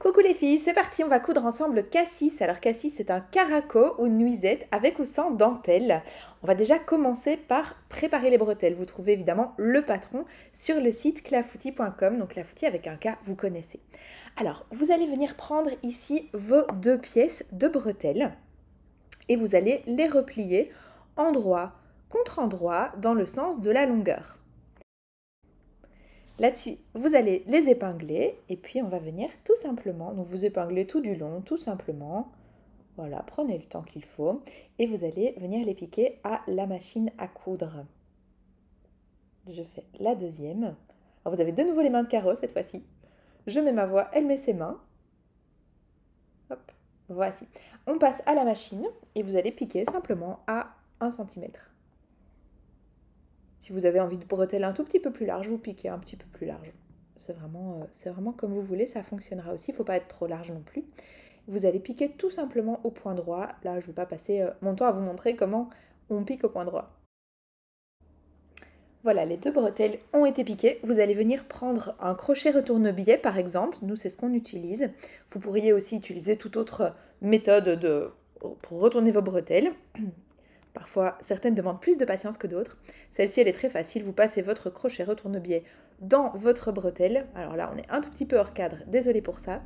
Coucou les filles, c'est parti, on va coudre ensemble cassis. Alors cassis, c'est un caraco ou nuisette avec ou sans dentelle. On va déjà commencer par préparer les bretelles. Vous trouvez évidemment le patron sur le site clafoutis.com, donc clafoutis avec un K, vous connaissez. Alors, vous allez venir prendre ici vos deux pièces de bretelles et vous allez les replier endroit contre endroit dans le sens de la longueur. Là-dessus, vous allez les épingler et puis on va venir tout simplement, donc vous épinglez tout du long, tout simplement. Voilà, prenez le temps qu'il faut et vous allez venir les piquer à la machine à coudre. Je fais la deuxième. Alors vous avez de nouveau les mains de carreau cette fois-ci. Je mets ma voix, elle met ses mains. Hop, voici. On passe à la machine et vous allez piquer simplement à 1 cm. Si vous avez envie de bretelles un tout petit peu plus large, vous piquez un petit peu plus large. C'est vraiment comme vous voulez, ça fonctionnera aussi, il ne faut pas être trop large non plus. Vous allez piquer tout simplement au point droit. Là, je ne vais pas passer mon temps à vous montrer comment on pique au point droit. Voilà, les deux bretelles ont été piquées. Vous allez venir prendre un crochet retourne-biais par exemple. Nous, c'est ce qu'on utilise. Vous pourriez aussi utiliser toute autre méthode pour retourner vos bretelles. Parfois, certaines demandent plus de patience que d'autres. Celle-ci, elle est très facile. Vous passez votre crochet retourne-biais dans votre bretelle. Alors là, on est un tout petit peu hors cadre. Désolée pour ça.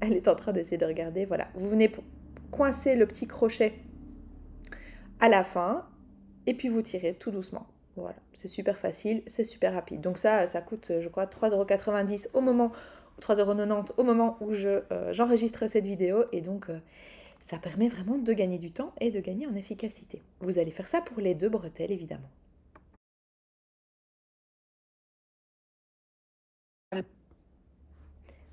Elle est en train d'essayer de regarder. Voilà, vous venez coincer le petit crochet à la fin et puis vous tirez tout doucement. Voilà, c'est super facile, c'est super rapide. Donc ça coûte, je crois, 3,90 € au moment, ou 3,90 € au moment où j'enregistre cette vidéo. Et donc, ça permet vraiment de gagner du temps et de gagner en efficacité. Vous allez faire ça pour les deux bretelles, évidemment.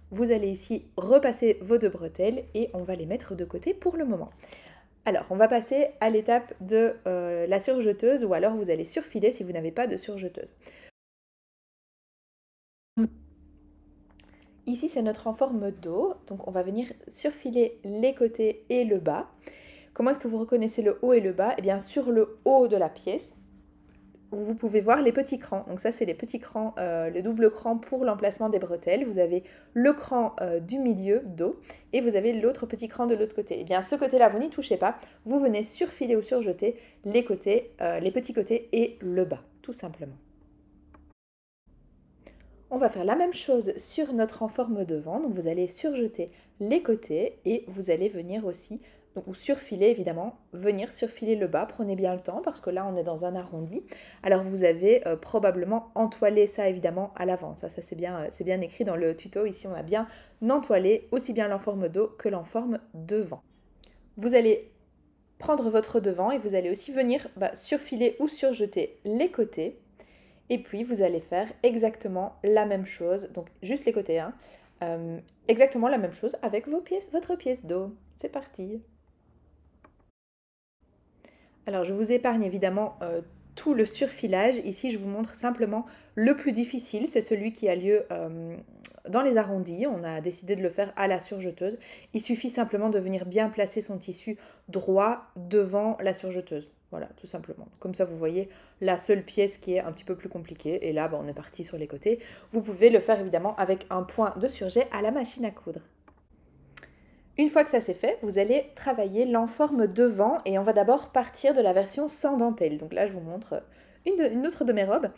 Vous allez ici repasser vos deux bretelles et on va les mettre de côté pour le moment. Alors, on va passer à l'étape de la surjeteuse ou alors vous allez surfiler si vous n'avez pas de surjeteuse. Ici, c'est notre en forme d'O, donc on va venir surfiler les côtés et le bas. Comment est-ce que vous reconnaissez le haut et le bas? Eh bien, sur le haut de la pièce, vous pouvez voir les petits crans. Donc ça, c'est les petits crans, le double cran pour l'emplacement des bretelles. Vous avez le cran du milieu d'O et vous avez l'autre petit cran de l'autre côté. Eh bien, ce côté-là, vous n'y touchez pas. Vous venez surfiler ou surjeter les côtés, les petits côtés et le bas, tout simplement. On va faire la même chose sur notre en forme devant. Donc vous allez surjeter les côtés et vous allez venir aussi, donc ou surfiler évidemment, venir surfiler le bas. Prenez bien le temps parce que là on est dans un arrondi. Alors vous avez probablement entoilé ça évidemment à l'avant. Ça c'est bien écrit dans le tuto. Ici on a bien entoilé aussi bien l'enforme dos que l'enforme devant. Vous allez prendre votre devant et vous allez aussi venir surfiler ou surjeter les côtés. Et puis, vous allez faire exactement la même chose, donc juste les côtés, hein, exactement la même chose avec votre pièce d'eau. C'est parti. Alors, je vous épargne évidemment tout le surfilage. Ici, je vous montre simplement le plus difficile. C'est celui qui a lieu dans les arrondis. On a décidé de le faire à la surjeteuse. Il suffit simplement de venir bien placer son tissu droit devant la surjeteuse. Voilà, tout simplement. Comme ça, vous voyez la seule pièce qui est un petit peu plus compliquée. Et là, on est parti sur les côtés. Vous pouvez le faire évidemment avec un point de surjet à la machine à coudre. Une fois que ça c'est fait, vous allez travailler l'enforme devant et on va d'abord partir de la version sans dentelle. Donc là, je vous montre une autre de mes robes.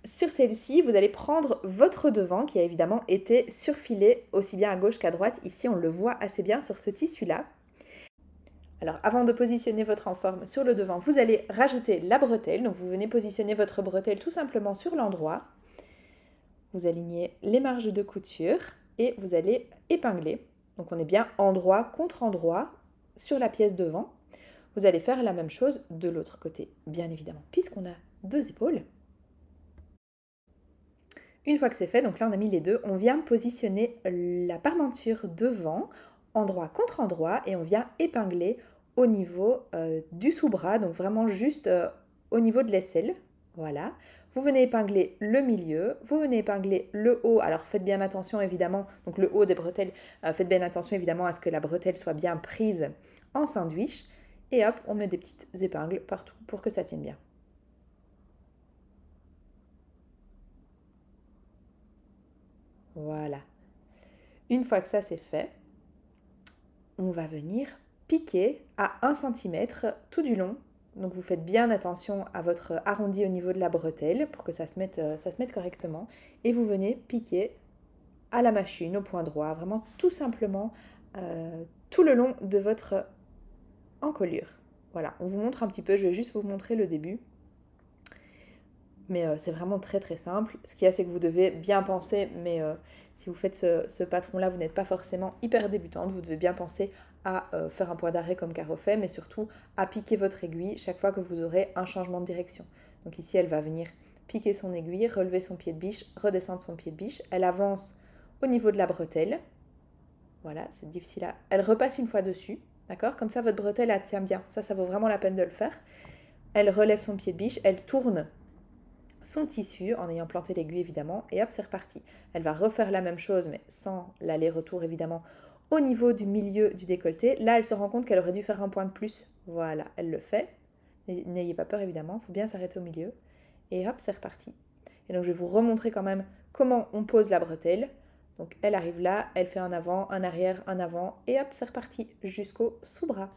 Sur celle-ci, vous allez prendre votre devant qui a évidemment été surfilé aussi bien à gauche qu'à droite. Ici, on le voit assez bien sur ce tissu-là. Alors, avant de positionner votre enforme sur le devant, vous allez rajouter la bretelle. Donc, vous venez positionner votre bretelle tout simplement sur l'endroit. Vous alignez les marges de couture et vous allez épingler. Donc on est bien endroit contre endroit sur la pièce devant. Vous allez faire la même chose de l'autre côté, bien évidemment, puisqu'on a deux épaules. Une fois que c'est fait, donc là on a mis les deux, on vient positionner la parmenture devant, endroit contre endroit, et on vient épingler au niveau du sous-bras, donc vraiment juste au niveau de l'aisselle. Voilà. Vous venez épingler le milieu, vous venez épingler le haut. Alors faites bien attention évidemment, donc le haut des bretelles, faites bien attention évidemment à ce que la bretelle soit bien prise en sandwich. Et hop, on met des petites épingles partout pour que ça tienne bien. Voilà. Une fois que ça c'est fait, on va venir piquer à 1 centimètre tout du long. Donc vous faites bien attention à votre arrondi au niveau de la bretelle pour que ça se mette correctement. Et vous venez piquer à la machine, au point droit, vraiment tout simplement tout le long de votre encolure. Voilà, on vous montre un petit peu, je vais juste vous montrer le début. Mais c'est vraiment très très simple. Ce qu'il y a, c'est que vous devez bien penser, mais si vous faites ce patron-là, vous n'êtes pas forcément hyper débutante. Vous devez bien penser à faire un point d'arrêt comme Caro fait, mais surtout à piquer votre aiguille chaque fois que vous aurez un changement de direction. Donc ici, elle va venir piquer son aiguille, relever son pied de biche, redescendre son pied de biche. Elle avance au niveau de la bretelle. Voilà, c'est difficile à... Elle repasse une fois dessus, d'accord? Comme ça, votre bretelle, elle tient bien. Ça vaut vraiment la peine de le faire. Elle relève son pied de biche, elle tourne son tissu en ayant planté l'aiguille évidemment, et hop, c'est reparti. Elle va refaire la même chose, mais sans l'aller-retour évidemment, au niveau du milieu du décolleté. Là, elle se rend compte qu'elle aurait dû faire un point de plus. Voilà, elle le fait. N'ayez pas peur évidemment, il faut bien s'arrêter au milieu. Et hop, c'est reparti. Et donc je vais vous remontrer quand même comment on pose la bretelle. Donc elle arrive là, elle fait un avant, un arrière, un avant, et hop, c'est reparti jusqu'au sous-bras.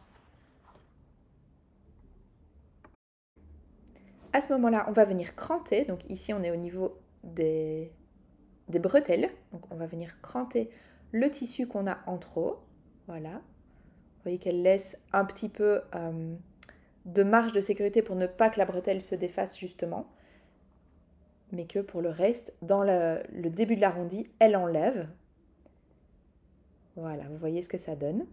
À ce moment-là, on va venir cranter. Donc ici, on est au niveau des bretelles. Donc on va venir cranter le tissu qu'on a en trop. Voilà. Vous voyez qu'elle laisse un petit peu de marge de sécurité pour ne pas que la bretelle se défasse justement. Mais que pour le reste, dans le début de l'arrondi, elle enlève. Voilà, vous voyez ce que ça donne.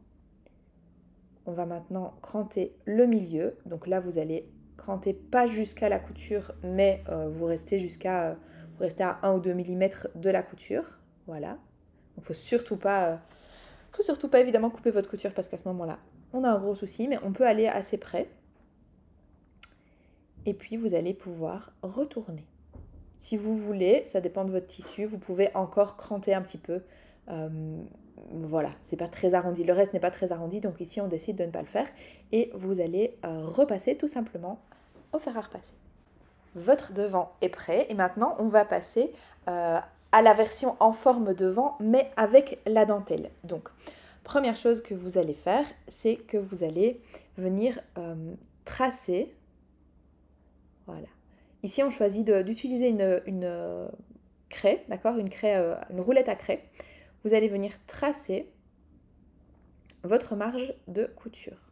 On va maintenant cranter le milieu. Donc là, vous allez cranter pas jusqu'à la couture, mais vous restez à 1 ou 2 mm de la couture. Voilà. Donc faut surtout pas évidemment couper votre couture parce qu'à ce moment-là, on a un gros souci, mais on peut aller assez près. Et puis vous allez pouvoir retourner. Si vous voulez, ça dépend de votre tissu, vous pouvez encore cranter un petit peu. Voilà, c'est pas très arrondi. Le reste n'est pas très arrondi, donc ici on décide de ne pas le faire. Et vous allez repasser tout simplement au fer à repasser. Votre devant est prêt et maintenant on va passer à la version en forme devant mais avec la dentelle. Donc, première chose que vous allez faire, c'est que vous allez venir tracer. Voilà. Ici, on choisit d'utiliser une craie, d'accord, une roulette à craie. Vous allez venir tracer votre marge de couture.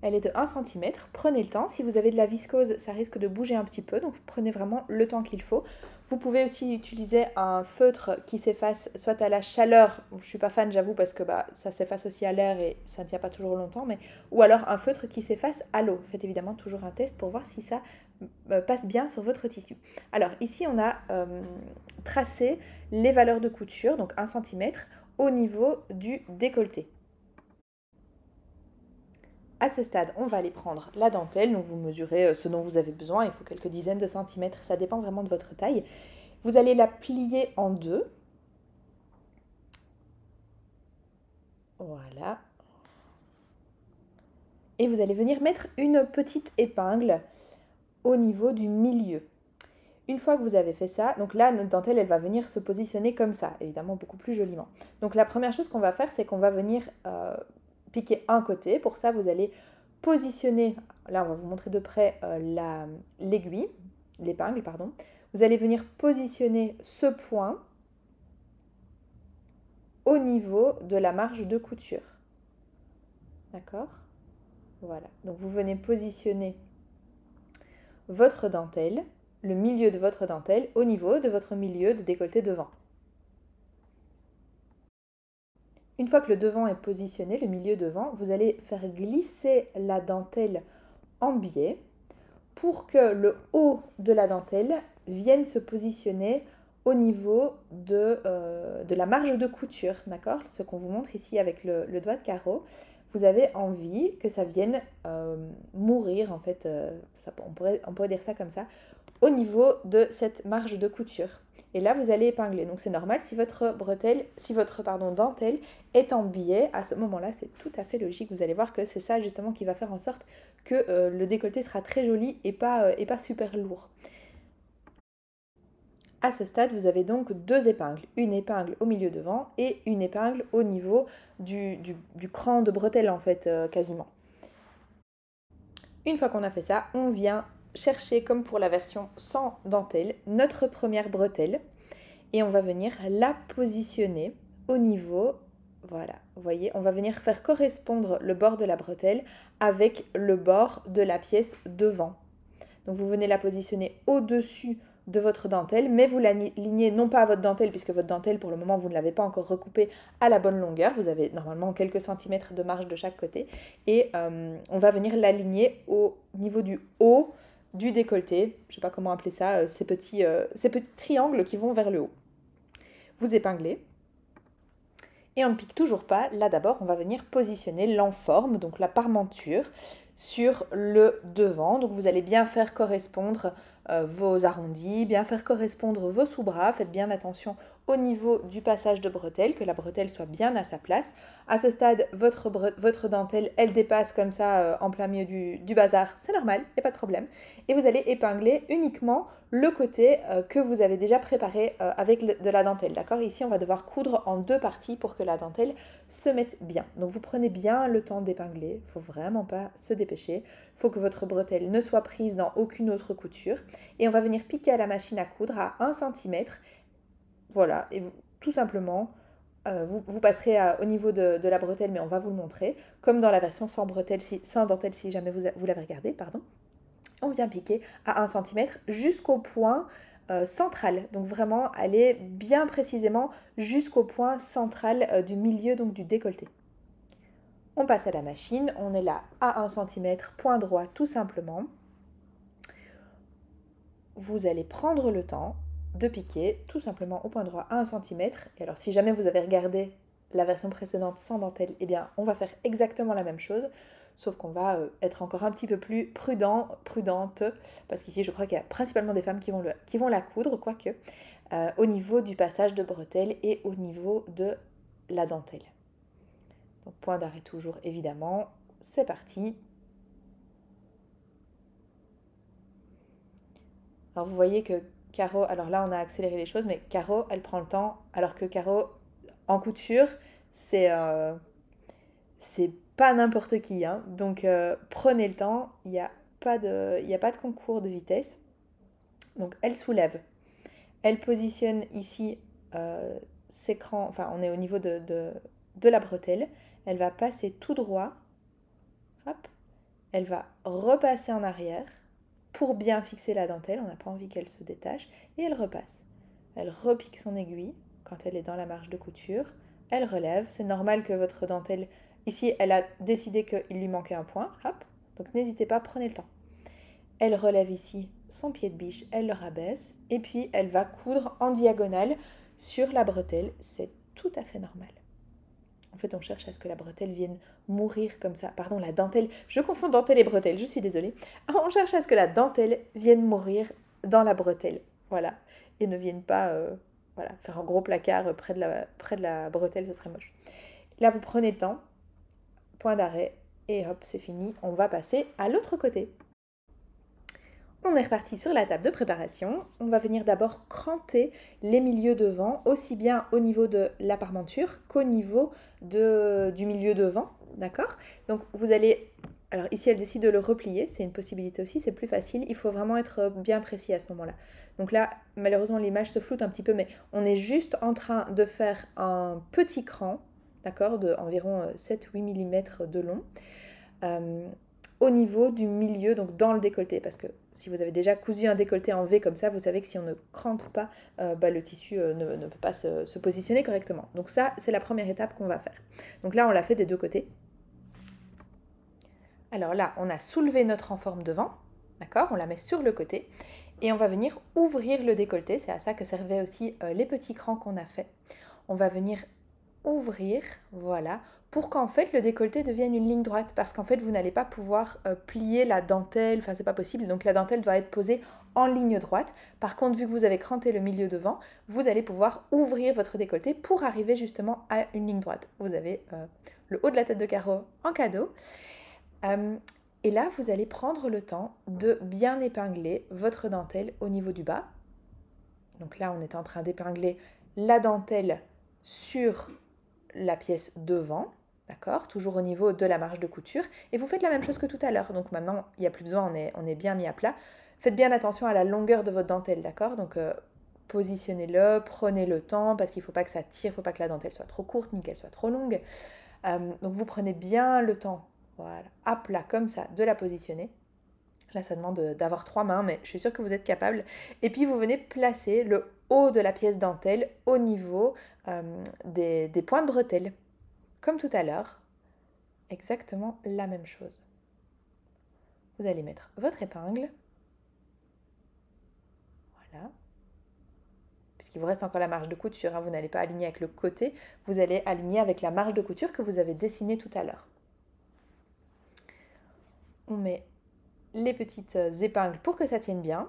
Elle est de 1 cm. Prenez le temps. Si vous avez de la viscose, ça risque de bouger un petit peu. Donc prenez vraiment le temps qu'il faut. Vous pouvez aussi utiliser un feutre qui s'efface soit à la chaleur. Je ne suis pas fan, j'avoue, parce que ça s'efface aussi à l'air et ça ne tient pas toujours longtemps. Ou alors un feutre qui s'efface à l'eau. Faites évidemment toujours un test pour voir si ça passe bien sur votre tissu. Alors ici, on a tracé les valeurs de couture, donc 1 cm, au niveau du décolleté. À ce stade, on va aller prendre la dentelle, donc vous mesurez ce dont vous avez besoin, il faut quelques dizaines de centimètres, ça dépend vraiment de votre taille. Vous allez la plier en deux. Voilà. Et vous allez venir mettre une petite épingle au niveau du milieu. Une fois que vous avez fait ça, donc là, notre dentelle, elle va venir se positionner comme ça, évidemment beaucoup plus joliment. Donc la première chose qu'on va faire, c'est qu'on va venir piquer un côté. Pour ça, vous allez positionner, là on va vous montrer de près l'aiguille, l'épingle, pardon. Vous allez venir positionner ce point au niveau de la marge de couture. D'accord? Voilà. Donc vous venez positionner votre dentelle, le milieu de votre dentelle, au niveau de votre milieu de décolleté devant. Une fois que le devant est positionné, le milieu devant, vous allez faire glisser la dentelle en biais pour que le haut de la dentelle vienne se positionner au niveau de la marge de couture, d'accord? Ce qu'on vous montre ici avec le doigt de carreau. Vous avez envie que ça vienne mourir, en fait, on pourrait dire ça comme ça, au niveau de cette marge de couture. Et là, vous allez épingler. Donc c'est normal, si votre dentelle est en biais, à ce moment-là, c'est tout à fait logique. Vous allez voir que c'est ça justement qui va faire en sorte que le décolleté sera très joli et pas super lourd. À ce stade, vous avez donc deux épingles, une épingle au milieu devant et une épingle au niveau du cran de bretelle en fait, quasiment. Une fois qu'on a fait ça, on vient chercher, comme pour la version sans dentelle, notre première bretelle et on va venir la positionner au niveau, voilà, vous voyez, on va venir faire correspondre le bord de la bretelle avec le bord de la pièce devant. Donc vous venez la positionner au-dessus de votre dentelle, mais vous l'alignez non pas à votre dentelle, puisque votre dentelle, pour le moment, vous ne l'avez pas encore recoupée à la bonne longueur. Vous avez normalement quelques centimètres de marge de chaque côté. Et on va venir l'aligner au niveau du haut du décolleté. Je ne sais pas comment appeler ça, ces petits triangles qui vont vers le haut. Vous épinglez. Et on ne pique toujours pas. Là d'abord, on va venir positionner l'enforme, donc la parmenture, sur le devant. Donc vous allez bien faire correspondre vos arrondis, bien faire correspondre vos sous-bras. Faites bien attention au niveau du passage de bretelle, que la bretelle soit bien à sa place. À ce stade, votre dentelle, elle dépasse comme ça en plein milieu du bazar. C'est normal, il n'y a pas de problème. Et vous allez épingler uniquement le côté que vous avez déjà préparé avec de la dentelle. D'accord? Ici, on va devoir coudre en deux parties pour que la dentelle se mette bien. Donc vous prenez bien le temps d'épingler. Il ne faut vraiment pas se dépêcher. Il faut que votre bretelle ne soit prise dans aucune autre couture. Et on va venir piquer à la machine à coudre à 1 cm. Voilà, et vous, tout simplement, vous passerez au niveau de la bretelle, mais on va vous le montrer, comme dans la version sans bretelle, sans dentelle, si jamais vous l'avez regardé, pardon. On vient piquer à 1 cm jusqu'au point central. Donc vraiment, aller bien précisément jusqu'au point central du milieu, donc du décolleté. On passe à la machine, on est là à 1 cm, point droit tout simplement. Vous allez prendre le temps de piquer tout simplement au point droit à 1 cm. Et alors si jamais vous avez regardé la version précédente sans dentelle, eh bien on va faire exactement la même chose, sauf qu'on va être encore un petit peu plus prudente, parce qu'ici je crois qu'il y a principalement des femmes qui vont la coudre, quoique, au niveau du passage de bretelle et au niveau de la dentelle. Donc point d'arrêt toujours évidemment, c'est parti. Alors vous voyez que Caro, alors là on a accéléré les choses, mais Caro, elle prend le temps, alors que Caro, en couture, c'est pas n'importe qui, hein. Donc prenez le temps, il n'y a pas de concours de vitesse. Donc elle soulève, elle positionne ici ses crans, enfin on est au niveau de la bretelle, elle va passer tout droit, hop, elle va repasser en arrière, pour bien fixer la dentelle, on n'a pas envie qu'elle se détache, et elle repasse. Elle repique son aiguille quand elle est dans la marge de couture, elle relève, c'est normal que votre dentelle, ici elle a décidé qu'il lui manquait un point, hop, donc n'hésitez pas, prenez le temps. Elle relève ici son pied de biche, elle le rabaisse, et puis elle va coudre en diagonale sur la bretelle, c'est tout à fait normal. En fait, on cherche à ce que la bretelle vienne mourir comme ça. Pardon, la dentelle. Je confonds dentelle et bretelle, je suis désolée. On cherche à ce que la dentelle vienne mourir dans la bretelle. Voilà. Et ne vienne pas voilà, faire un gros placard près de la bretelle, ce serait moche. Là, vous prenez le temps. Point d'arrêt. Et hop, c'est fini. On va passer à l'autre côté. On est reparti sur la table de préparation. On va venir d'abord cranter les milieux devant, aussi bien au niveau de la parmenture qu'au niveau du milieu devant. D'accord? Donc vous allez... Alors ici, elle décide de le replier. C'est une possibilité aussi, c'est plus facile. Il faut vraiment être bien précis à ce moment-là. Donc là, malheureusement, l'image se floute un petit peu, mais on est juste en train de faire un petit cran, d'accord, de environ 7-8 mm de long. Au niveau du milieu, donc dans le décolleté, parce que si vous avez déjà cousu un décolleté en V comme ça, vous savez que si on ne crante pas, le tissu ne peut pas se positionner correctement. Donc ça, c'est la première étape qu'on va faire. Donc là, on l'a fait des deux côtés. Alors là, on a soulevé notre enforme devant, d'accord? On la met sur le côté et on va venir ouvrir le décolleté. C'est à ça que servaient aussi les petits crans qu'on a fait. On va venir ouvrir, voilà, pour qu'en fait le décolleté devienne une ligne droite, parce qu'en fait vous n'allez pas pouvoir plier la dentelle, enfin c'est pas possible, donc la dentelle doit être posée en ligne droite. Par contre, vu que vous avez cranté le milieu devant, vous allez pouvoir ouvrir votre décolleté pour arriver justement à une ligne droite. Vous avez le haut de la tête de Caro en cadeau. Et là, vous allez prendre le temps de bien épingler votre dentelle au niveau du bas. Donc là, on est en train d'épingler la dentelle sur la pièce devant, d'accord? Toujours au niveau de la marge de couture. Et vous faites la même chose que tout à l'heure. Donc maintenant, il n'y a plus besoin, on est bien mis à plat. Faites bien attention à la longueur de votre dentelle, d'accord? Donc positionnez-le, prenez le temps, parce qu'il ne faut pas que ça tire, il ne faut pas que la dentelle soit trop courte, ni qu'elle soit trop longue. Donc vous prenez bien le temps, voilà, à plat comme ça, de la positionner. Là, ça demande d'avoir 3 mains, mais je suis sûre que vous êtes capable. Et puis, vous venez placer le haut de la pièce dentelle au niveau des points de bretelles. Comme tout à l'heure, exactement la même chose. Vous allez mettre votre épingle. Voilà. Puisqu'il vous reste encore la marge de couture, hein, vous n'allez pas aligner avec le côté, vous allez aligner avec la marge de couture que vous avez dessinée tout à l'heure. On met les petites épingles pour que ça tienne bien.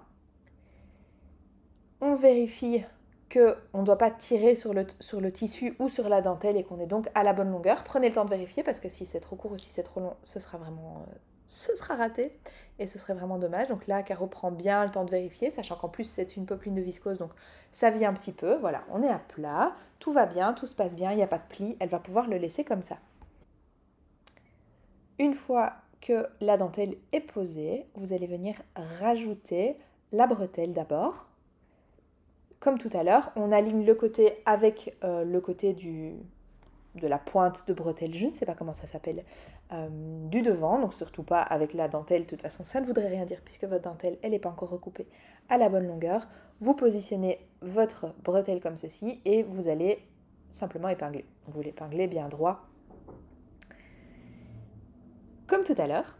On vérifie qu'on ne doit pas tirer sur le tissu ou sur la dentelle et qu'on est donc à la bonne longueur. Prenez le temps de vérifier parce que si c'est trop court ou si c'est trop long, ce sera raté et ce serait vraiment dommage. Donc là, Caro prend bien le temps de vérifier, sachant qu'en plus c'est une popeline de viscose, donc ça vient un petit peu. Voilà, on est à plat, tout va bien, tout se passe bien, il n'y a pas de pli, elle va pouvoir le laisser comme ça. Une fois que la dentelle est posée, vous allez venir rajouter la bretelle d'abord. Comme tout à l'heure, on aligne le côté avec le côté de la pointe de bretelle, je ne sais pas comment ça s'appelle, du devant, donc surtout pas avec la dentelle, de toute façon ça ne voudrait rien dire puisque votre dentelle, elle n'est pas encore recoupée à la bonne longueur. Vous positionnez votre bretelle comme ceci et vous allez simplement épingler. Vous l'épinglez bien droit, comme tout à l'heure.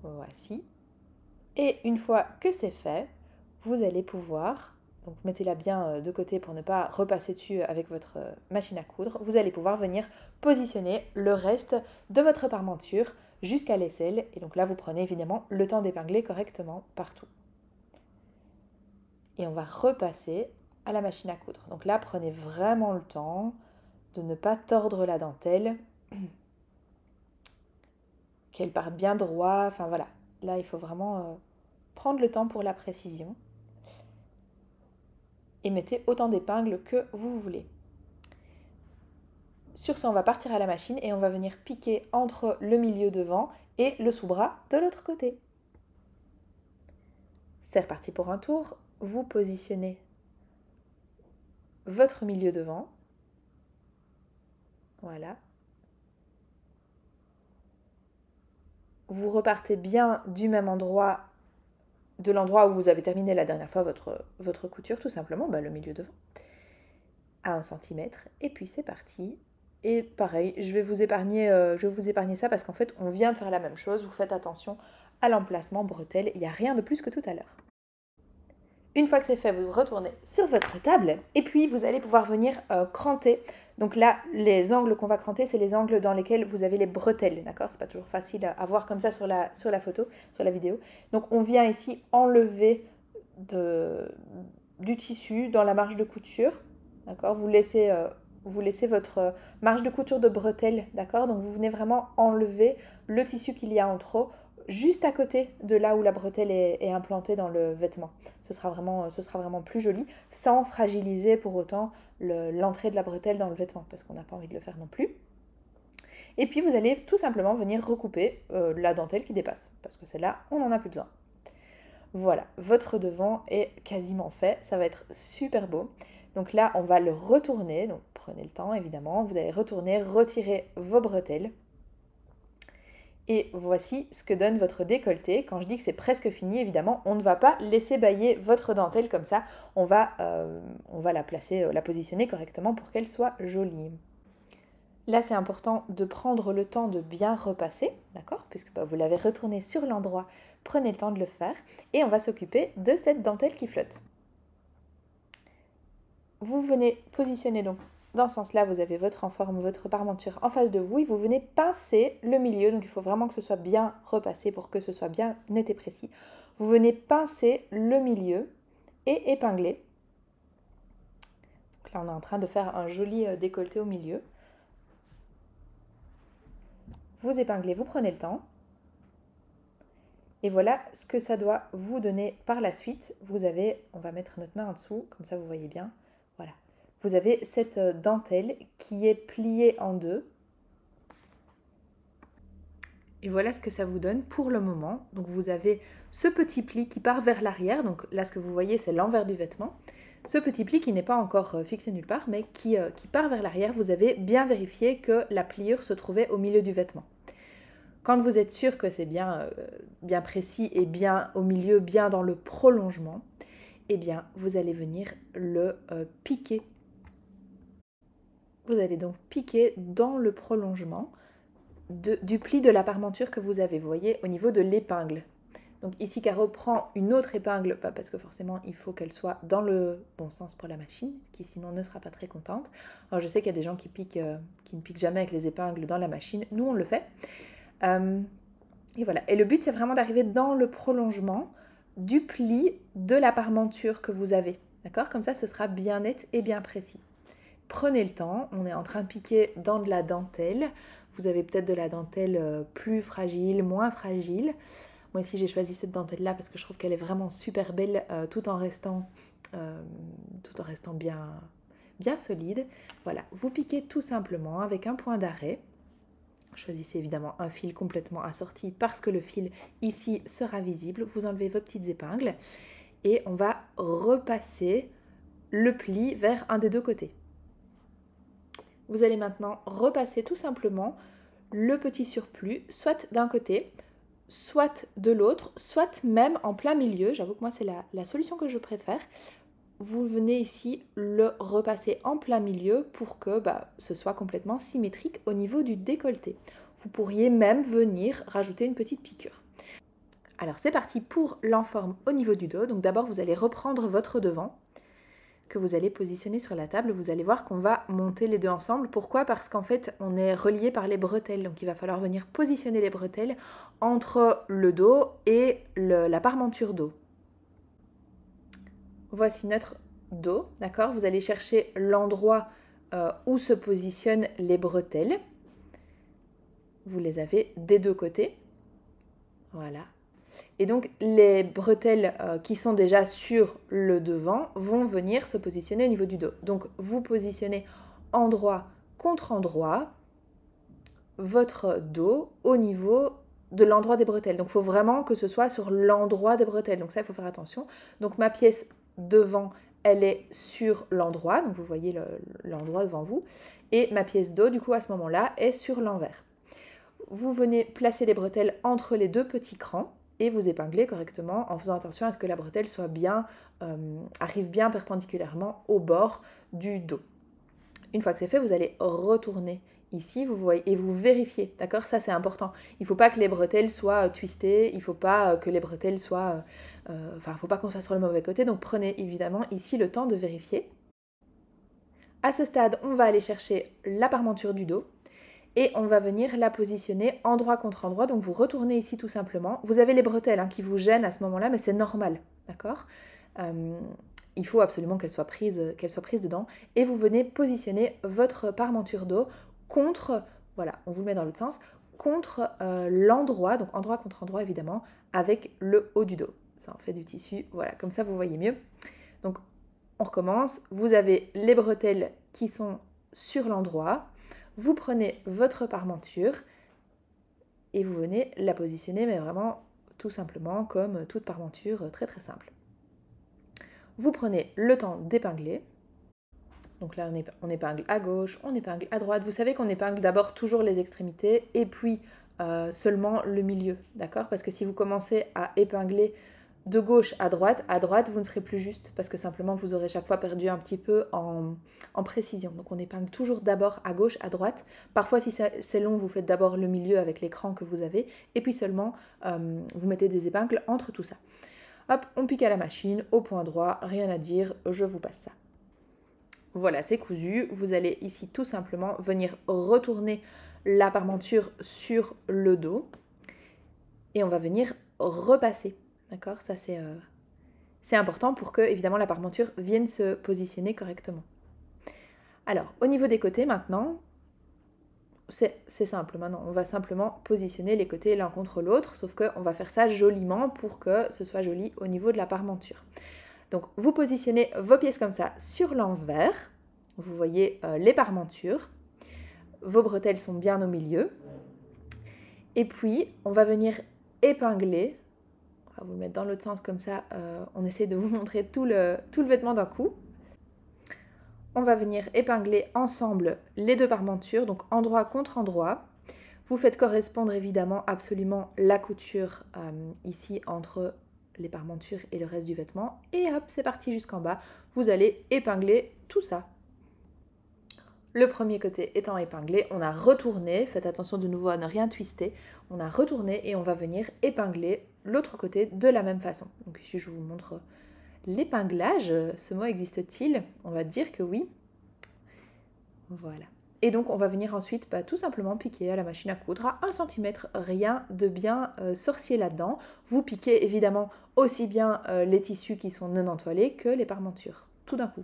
Voici. Et une fois que c'est fait, vous allez pouvoir, donc mettez-la bien de côté pour ne pas repasser dessus avec votre machine à coudre, vous allez pouvoir venir positionner le reste de votre parmenture jusqu'à l'aisselle. Et donc là, vous prenez évidemment le temps d'épingler correctement partout. Et on va repasser à la machine à coudre. Donc là, prenez vraiment le temps de ne pas tordre la dentelle, qu'elle parte bien droit, enfin voilà. Là, il faut vraiment prendre le temps pour la précision. Et mettez autant d'épingles que vous voulez. Sur ce, on va partir à la machine et on va venir piquer entre le milieu devant et le sous-bras de l'autre côté. C'est reparti pour un tour. Vous positionnez votre milieu devant. Voilà. Vous repartez bien du même endroit, de l'endroit où vous avez terminé la dernière fois votre couture, tout simplement, le milieu devant, à 1 cm. Et puis c'est parti. Et pareil, je vais vous épargner ça parce qu'en fait, on vient de faire la même chose. Vous faites attention à l'emplacement bretelle. Il n'y a rien de plus que tout à l'heure. Une fois que c'est fait, vous retournez sur votre table et puis vous allez pouvoir venir cranter. Donc là, les angles qu'on va cranter, c'est les angles dans lesquels vous avez les bretelles, d'accord? C'est pas toujours facile à voir comme ça sur la photo, sur la vidéo. Donc on vient ici enlever du tissu dans la marge de couture, d'accord? Vous laissez votre marge de couture de bretelles, d'accord? Donc vous venez vraiment enlever le tissu qu'il y a en trop juste à côté de là où la bretelle est implantée dans le vêtement. Ce sera vraiment plus joli, sans fragiliser pour autant l'entrée de la bretelle dans le vêtement, parce qu'on n'a pas envie de le faire non plus. Et puis vous allez tout simplement venir recouper la dentelle qui dépasse, parce que celle-là, on n'en a plus besoin. Voilà, votre devant est quasiment fait, ça va être super beau. Donc là, on va le retourner, donc prenez le temps évidemment, vous allez retourner, retirer vos bretelles. Et voici ce que donne votre décolleté. Quand je dis que c'est presque fini, évidemment, on ne va pas laisser bailler votre dentelle comme ça. On va la placer, la positionner correctement pour qu'elle soit jolie. Là, c'est important de prendre le temps de bien repasser, d'accord? Puisque vous l'avez retourné sur l'endroit, prenez le temps de le faire. Et on va s'occuper de cette dentelle qui flotte. Vous venez positionner donc dans ce sens-là, vous avez votre renforme, votre parmenture en face de vous et vous venez pincer le milieu. Donc il faut vraiment que ce soit bien repassé pour que ce soit bien net et précis. Vous venez pincer le milieu et épingler. Donc là, on est en train de faire un joli décolleté au milieu. Vous épinglez, vous prenez le temps. Et voilà ce que ça doit vous donner par la suite. Vous avez, on va mettre notre main en dessous, comme ça vous voyez bien. Voilà. Vous avez cette dentelle qui est pliée en deux. Et voilà ce que ça vous donne pour le moment. Donc vous avez ce petit pli qui part vers l'arrière. Donc là, ce que vous voyez, c'est l'envers du vêtement. Ce petit pli qui n'est pas encore fixé nulle part, mais qui part vers l'arrière. Vous avez bien vérifié que la pliure se trouvait au milieu du vêtement. Quand vous êtes sûr que c'est bien, bien précis et bien au milieu, bien dans le prolongement, eh bien, vous allez venir le piquer. Vous allez donc piquer dans le prolongement du pli de la parmenture que vous avez, vous voyez, au niveau de l'épingle. Donc ici, Caro prend une autre épingle, parce que forcément, il faut qu'elle soit dans le bon sens pour la machine, qui sinon ne sera pas très contente. Alors je sais qu'il y a des gens qui ne piquent jamais avec les épingles dans la machine. Nous, on le fait. Et voilà. Et le but, c'est vraiment d'arriver dans le prolongement du pli de la parmenture que vous avez. D'accord? Comme ça, ce sera bien net et bien précis. Prenez le temps. On est en train de piquer dans de la dentelle. Vous avez peut-être de la dentelle plus fragile, moins fragile. Moi ici, j'ai choisi cette dentelle-là parce que je trouve qu'elle est vraiment super belle tout en restant bien solide. Voilà, vous piquez tout simplement avec un point d'arrêt. Choisissez évidemment un fil complètement assorti parce que le fil ici sera visible. Vous enlevez vos petites épingles et on va repasser le pli vers un des deux côtés. Vous allez maintenant repasser tout simplement le petit surplus, soit d'un côté, soit de l'autre, soit même en plein milieu. J'avoue que moi, c'est la solution que je préfère. Vous venez ici le repasser en plein milieu pour que ce soit complètement symétrique au niveau du décolleté. Vous pourriez même venir rajouter une petite piqûre. Alors c'est parti pour l'enforme au niveau du dos. Donc d'abord vous allez reprendre votre devant que vous allez positionner sur la table. Vous allez voir qu'on va monter les deux ensemble. Pourquoi? Parce qu'en fait on est relié par les bretelles. Donc il va falloir venir positionner les bretelles entre le dos et la parmenture dos. Voici notre dos, d'accord? Vous allez chercher l'endroit où se positionnent les bretelles. Vous les avez des deux côtés. Voilà. Et donc les bretelles qui sont déjà sur le devant vont venir se positionner au niveau du dos. Donc vous positionnez endroit contre endroit votre dos au niveau de l'endroit des bretelles. Donc il faut vraiment que ce soit sur l'endroit des bretelles. Donc ça, il faut faire attention. Donc ma pièce devant, elle est sur l'endroit. Donc vous voyez l'endroit devant vous. Et ma pièce dos, du coup, à ce moment-là, est sur l'envers. Vous venez placer les bretelles entre les deux petits crans et vous épinglez correctement en faisant attention à ce que la bretelle soit bien, arrive bien perpendiculairement au bord du dos. Une fois que c'est fait, vous allez retourner ici, vous voyez, et vous vérifiez, d'accord? Ça, c'est important. Il ne faut pas que les bretelles soient twistées, il ne faut pas que les bretelles soient... il ne faut pas qu'on soit sur le mauvais côté, donc prenez évidemment ici le temps de vérifier. À ce stade, on va aller chercher la parmenture du dos et on va venir la positionner endroit contre endroit. Donc vous retournez ici tout simplement. Vous avez les bretelles qui vous gênent à ce moment-là, mais c'est normal, d'accord? Il faut absolument qu'elle soit prise dedans. Et vous venez positionner votre parmenture dos contre, voilà, on vous le met dans l'autre sens, contre l'endroit, donc endroit contre endroit évidemment, avec le haut du dos. Ça en fait du tissu, voilà, comme ça vous voyez mieux. Donc on recommence, vous avez les bretelles qui sont sur l'endroit, vous prenez votre parmenture et vous venez la positionner, mais vraiment tout simplement comme toute parmenture, très très simple. Vous prenez le temps d'épingler. Donc là, on épingle à gauche, on épingle à droite. Vous savez qu'on épingle d'abord toujours les extrémités et puis seulement le milieu, d'accord? Parce que si vous commencez à épingler de gauche à droite, vous ne serez plus juste parce que simplement vous aurez chaque fois perdu un petit peu en précision. Donc on épingle toujours d'abord à gauche, à droite. Parfois si c'est long, vous faites d'abord le milieu avec l'écran que vous avez et puis seulement vous mettez des épingles entre tout ça. Hop, on pique à la machine, au point droit, rien à dire, je vous passe ça. Voilà, c'est cousu. Vous allez ici tout simplement venir retourner la parmenture sur le dos et on va venir repasser. D'accord? Ça, c'est important pour que, évidemment, la parmenture vienne se positionner correctement. Alors, au niveau des côtés, maintenant, c'est simple maintenant, on va simplement positionner les côtés l'un contre l'autre, sauf qu'on va faire ça joliment pour que ce soit joli au niveau de la parmenture. Donc vous positionnez vos pièces comme ça sur l'envers, vous voyez les parmentures, vos bretelles sont bien au milieu, et puis on va venir épingler, on va vous le mettre dans l'autre sens comme ça, on essaie de vous montrer tout le vêtement d'un coup. On va venir épingler ensemble les deux parmentures, donc endroit contre endroit. Vous faites correspondre évidemment absolument la couture ici entre les parmentures et le reste du vêtement. Et hop, c'est parti jusqu'en bas. Vous allez épingler tout ça. Le premier côté étant épinglé, on a retourné, faites attention de nouveau à ne rien twister, on a retourné et on va venir épingler l'autre côté de la même façon. Donc ici je vous montre l'épinglage, ce mot existe-t-il? On va dire que oui. Voilà. Et donc on va venir ensuite tout simplement piquer à la machine à coudre à 1 cm, rien de bien sorcier là-dedans. Vous piquez évidemment aussi bien les tissus qui sont non entoilés que les parmentures, tout d'un coup.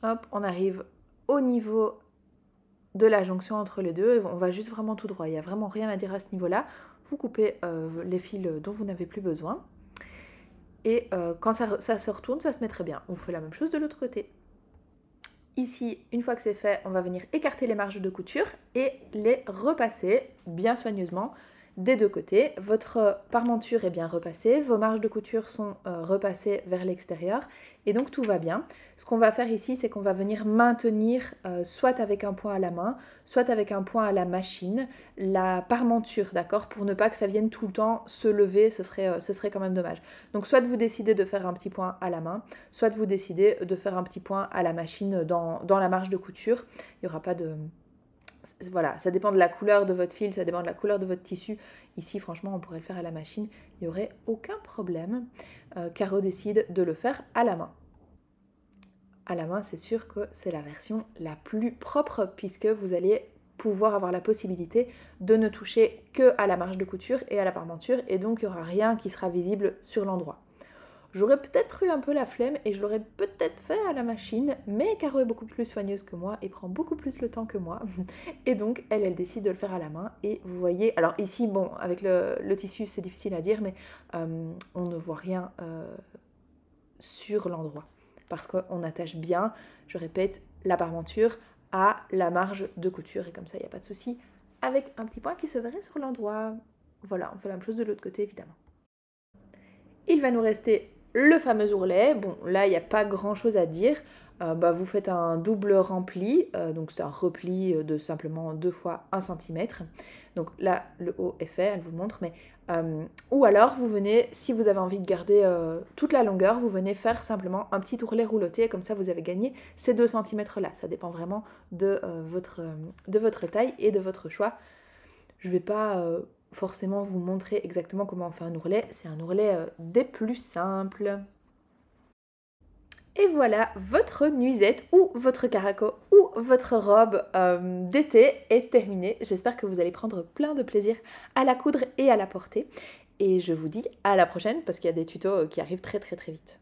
Hop, on arrive au niveau de la jonction entre les deux, on va juste vraiment tout droit, il n'y a vraiment rien à dire à ce niveau-là. Vous coupez les fils dont vous n'avez plus besoin. Et quand ça se retourne, ça se met très bien. On fait la même chose de l'autre côté. Ici, une fois que c'est fait, on va venir écarter les marges de couture et les repasser bien soigneusement des deux côtés. Votre parmenture est bien repassée, vos marges de couture sont repassées vers l'extérieur et donc tout va bien. Ce qu'on va faire ici, c'est qu'on va venir maintenir soit avec un point à la main, soit avec un point à la machine, la parmenture, d'accord, pour ne pas que ça vienne tout le temps se lever, ce serait quand même dommage. Donc soit vous décidez de faire un petit point à la main, soit vous décidez de faire un petit point à la machine dans la marge de couture. Il n'y aura pas de... Voilà, ça dépend de la couleur de votre fil, ça dépend de la couleur de votre tissu. Ici, franchement, on pourrait le faire à la machine, il n'y aurait aucun problème. Caro décide de le faire à la main. À la main, c'est sûr que c'est la version la plus propre puisque vous allez pouvoir avoir la possibilité de ne toucher que à la marge de couture et à la parmenture et donc il n'y aura rien qui sera visible sur l'endroit. J'aurais peut-être eu un peu la flemme et je l'aurais peut-être fait à la machine, mais Caro est beaucoup plus soigneuse que moi et prend beaucoup plus le temps que moi. Et donc, elle décide de le faire à la main. Et vous voyez, alors ici, bon, avec le tissu, c'est difficile à dire, mais on ne voit rien sur l'endroit. Parce qu'on attache bien, je répète, la parmenture à la marge de couture. Et comme ça, il n'y a pas de souci, avec un petit point qui se verrait sur l'endroit. Voilà, on fait la même chose de l'autre côté, évidemment. Il va nous rester le fameux ourlet. Bon, là, il n'y a pas grand-chose à dire. Vous faites un double rempli, donc c'est un repli de simplement 2 fois 1 cm. Donc là, le haut est fait, elle vous montre, mais... ou alors, vous venez, si vous avez envie de garder toute la longueur, vous venez faire simplement un petit ourlet rouloté, comme ça vous avez gagné ces 2 cm là. Ça dépend vraiment de votre taille et de votre choix. Je ne vais pas... forcément vous montrer exactement comment on fait un ourlet. C'est un ourlet des plus simples. Et voilà, votre nuisette ou votre caraco ou votre robe d'été est terminée. J'espère que vous allez prendre plein de plaisir à la coudre et à la porter. Et je vous dis à la prochaine parce qu'il y a des tutos qui arrivent très très très vite.